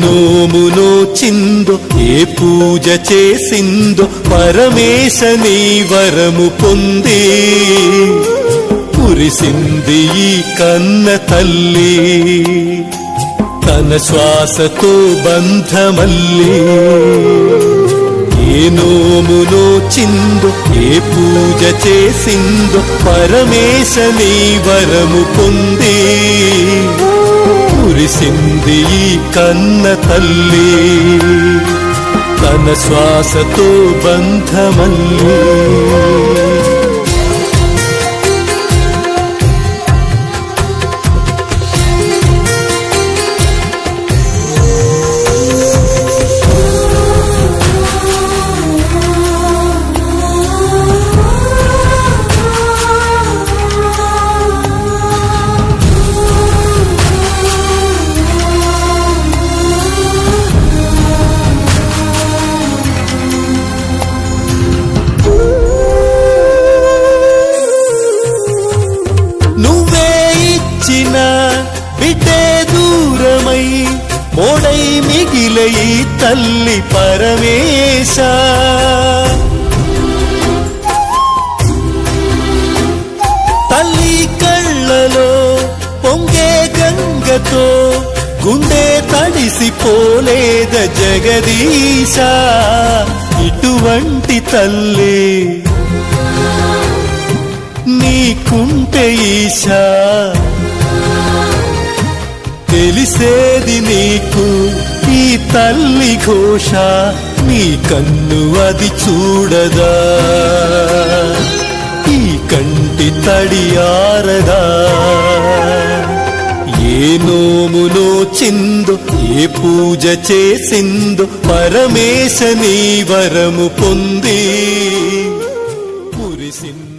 నోమునోచిందో ఏ పూజ చేసిందో పరమేశ నీ వరము పొంది కురిసింది ఈ కన్న తల్లి తన శ్వాసతో బంధమల్లి ఏ నోమునోచిందో ఏ పూజ చేసిందో పరమేశ నీ వరము పొంది కురిసింది ఈ కన్న తల్లి తన శ్వాసతో బంధమల్లి బిడ్డే దూరమై మోడై మిగిలే ఈ తల్లి పరమేశ తల్లి కళ్ళలో పొంగే గంగతో గుండె తడిసిపోలేద జగదీశ ఇటువంటి తల్లి నీకుంటే ఈశా తెలిసేది నీకు ఈ తల్లి ఘోష నీ కన్ను అది చూడదా ఈ కంటి తడి ఆరదా ఏ నోమునోచిందో ఏ పూజ చేసిందో పరమేశ నీ వరము పొంది కురిసింది